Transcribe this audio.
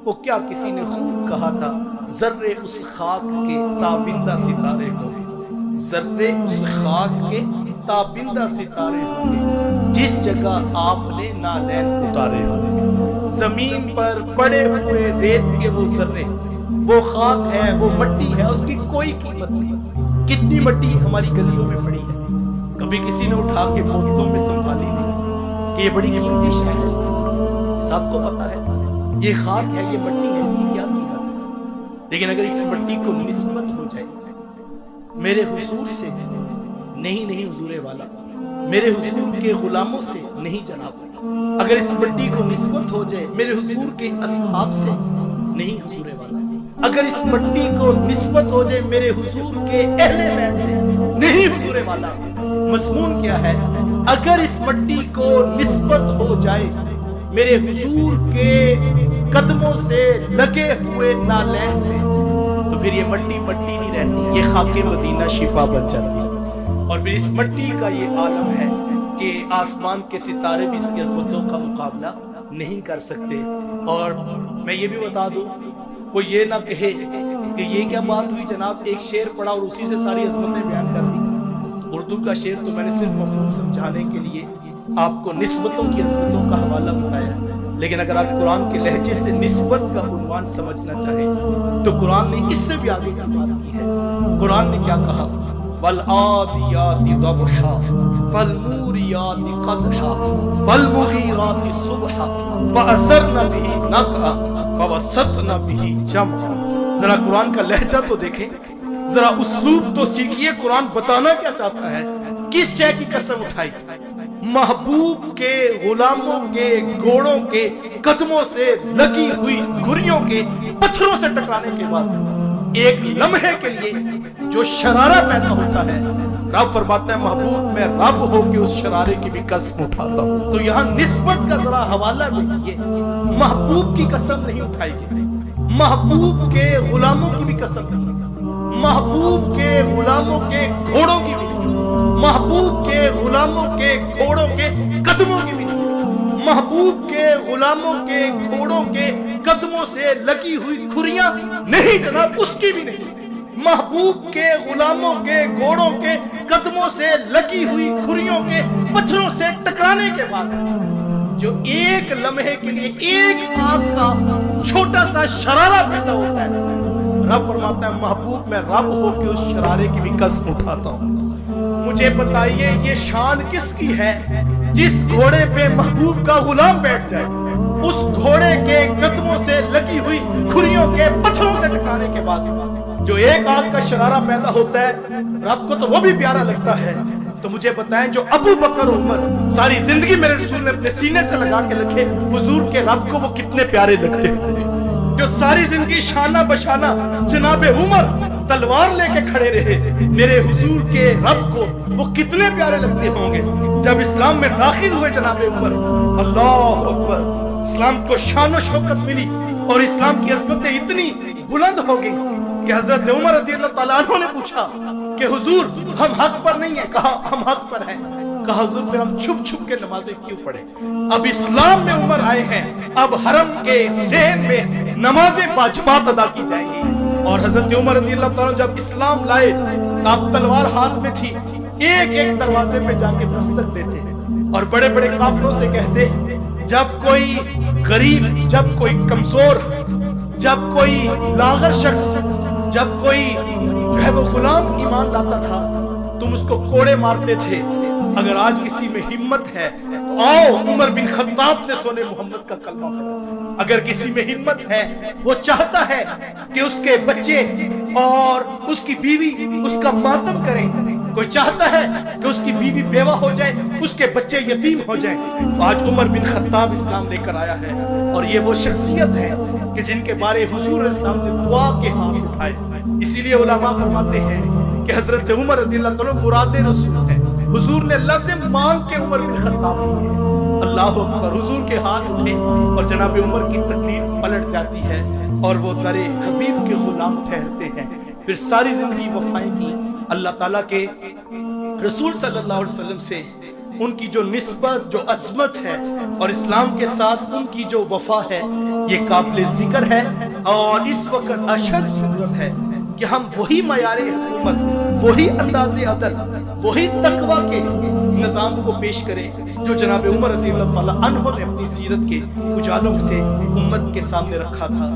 وہ کیا کسی نے خوب کہا تھا، ذرے اس خاک کے تابندہ ستارے ہوں گے، ذرے اس خاک کے تابندہ ستارے ہوں گے جس جگہ آپ نے نالین اتارے ہوں گے۔ زمین پر پڑے ہوئے ریت کے وہ ذرے، وہ خاک ہے، وہ مٹی ہے، اس کی کوئی قیمت نہیں۔ کتنی مٹی ہماری گلیوں میں پڑی ہے، کبھی کسی نے اٹھا کے بوتلوں میں سنبھالی نہیں کہ یہ بڑی قیمتی شے ہے۔ سب کو پتا ہے یہ خاک ہے، یہ مٹی ہے، اس کی کیا قیمت ہے۔ لیکن اگر اس مٹی کو نسبت ہو جائے میرے حضور سے، نہیں حضور والا، میرے حضور کے غلاموں سے نہیں جناب، اگر اس مٹی کو نسبت ہو جائے میرے حضور کے اصحاب سے، نہیں حضور والا، اگر اس مٹی کو نسبت ہو جائے میرے حضور کے اہل بیت سے، نہیں حضور والا۔ مضمون کیا ہے؟ اگر اس مٹی کو نسبت ہو جائے میرے حضور کے قدموں سے لگے ہوئے نالین سے، تو پھر یہ مٹی مٹی نہیں رہتی، یہ خاک مدینہ شفا بن جاتی ہے۔ اور پھر اس مٹی کا یہ عالم ہے کہ آسمان کے ستارے بھی اس کی عظمتوں کا مقابلہ نہیں کر سکتے۔ اور میں یہ بھی بتا دوں، وہ یہ نہ کہے کہ یہ کیا بات ہوئی جناب، ایک شعر پڑھا اور اسی سے ساری عظمتیں بیان کر دی۔ اردو کا شعر تو میں نے صرف مفہوم سمجھانے کے لیے آپ کو نسبتوں کی عظمتوں کا حوالہ بتایا، لیکن اگر آپ قرآن کے لہجے سے نسبت کا عنوان سمجھنا چاہیں تو قرآن نے اس سے بھی آگے کی بات کی ہے۔ قرآن نے کیا کہا؟ وَالْعَادِيَاتِ ضَبْحًا فَالْمُورِيَاتِ قَدْحًا فَالْمُغِيرَاتِ صُبْحًا فَأَثَرْنَ بِهِ نَقْعًا فَوَسَّطْنَ بِهِ جَمْعًا۔ ذرا قرآن کا لہجہ تو دیکھیں، ذرا اسلوب تو سیکھیے، قرآن بتانا کیا چاہتا ہے۔ کس شے کی قسم اٹھائی؟ محبوب کے غلاموں کے گھوڑوں کے قدموں سے لگی ہوئی گھریوں کے پتھروں سے ٹکرانے کے بعد ایک لمحے کے لیے جو شرارہ پیدا ہوتا ہے، رب فرماتا ہے محبوب میں رب ہو کے اس شرارے کی بھی قسم اٹھاتا ہوں۔ تو یہاں نسبت کا ذرا حوالہ دیکھیے، محبوب کی قسم نہیں اٹھائی گئی، محبوب کے غلاموں کی بھی قسم نہیں، محبوب کے غلاموں کے گھوڑوں کی بھی نہیں، محبوب کے غلاموں کے گھوڑوں کے قدموں کی بھی نہیں، محبوب کے غلاموں کے گھوڑوں کے قدموں سے لگی ہوئی کھریاں نہیں جناب، اس کی بھی نہیں، محبوب کے غلاموں کے گھوڑوں کے قدموں سے لگی ہوئی کھریوں کے پتھروں سے ٹکرانے کے بعد جو ایک لمحے کے لیے ایک آگ کا چھوٹا سا شرارہ پیدا ہوتا ہے، رب فرماتا ہے محبوب میں رب ہو کے اس شرارے کی بھی قسم اٹھاتا ہوں۔ مجھے بتائیے یہ شان کس کی ہے؟ جس گھوڑے پہ محبوب کا غلام بیٹھ جائے، اس گھوڑے کے قدموں سے لگی ہوئی کھریوں کے پتھروں سے ٹکرانے کے بعد جو ایک آگ کا شرارہ پیدا ہوتا ہے، رب کو تو وہ بھی پیارا لگتا ہے۔ تو مجھے بتائیں جو ابو بکر عمر ساری زندگی میرے رسول نے اپنے سینے سے لگا کے رکھے، حضور کے رب کو وہ کتنے پیارے لگتے ہیں۔ جو ساری زندگی شانہ بشانہ جناب عمر تلوار لے کے کھڑے رہے، میرے حضور کے رب کو وہ کتنے پیارے لگتے ہوں گے۔ جب اسلام میں داخل ہوئے جناب عمر، اللہ اکبر، اسلام کو شان و شوکت ملی اور اسلام کی عظمتیں اتنی بلند ہو گئی کہ حضرت عمر رضی اللہ تعالیٰ عنہ نے پوچھا کہ حضور ہم حق پر نہیں ہیں؟ کہا ہم حق پر ہیں۔ کہا حضور پھر ہم چھپ چھپ کے نمازیں کیوں پڑھیں؟ اب اسلام میں عمر آئے ہیں، اب حرم کے ذہن میں نمازیں باجماعت ادا کی جائیں گی۔ اور حضرت عمر رضی اللہ تعالیٰ جب اسلام لائے، اب تلوار ہاتھ میں تھی، ایک ایک دروازے پہ جا کے دستک دیتے اور بڑے بڑے قافلوں سے کہتے جب کوئی غریب، جب کوئی کمزور، جب کوئی لاغر شخص، جب کوئی جو ہے وہ غلام ایمان لاتا تھا تم اس کو کوڑے مارتے تھے۔ اگر آج کسی میں ہمت ہے آؤ، عمر بن خطاب نے سونے محمد کا کلمہ پڑھا۔ اگر کسی میں ہمت ہے، وہ چاہتا ہے کہ اس کے بچے اور اس کی بیوی اس کا ماتم کریں، کوئی چاہتا ہے کہ اس کی بیوی بیوہ ہو جائے، اس کے بچے یتیم ہو جائیں، آج عمر بن خطاب اسلام لے کر آیا ہے۔ اور یہ وہ شخصیت ہے کہ جن کے بارے حضور اسلام نے دعا کے ہاتھ اٹھائے۔ اسی لیے علماء فرماتے ہیں کہ حضرت عمر رضی اللہ تعالیٰ مراد رسول ہے، حضور نے اللہ سے مانگ کے عمر بن خطاب لیے۔ اللہ اکبر، حضور کے ہاتھ اٹھے اور جناب عمر کی تقدیر پلٹ جاتی ہے اور وہ در حبیب کے غلام ٹھہرتے ہیں۔ پھر ساری زندگی وفائیں کی، اللہ تعالیٰ کے رسول صلی اللہ علیہ وسلم سے ان کی جو نسبت، جو عظمت ہے اور اسلام کے ساتھ ان کی جو وفا ہے، یہ قابل ذکر ہے، اور اس وقت اشد ضرورت ہے کہ ہم وہی معیار حکومت، وہی انداز عدل، وہی تقوی کے نظام کو پیش کریں جو جناب عمر رضی اللہ تعالیٰ عنہ نے اپنی سیرت کے اجالوں سے امت کے سامنے رکھا تھا۔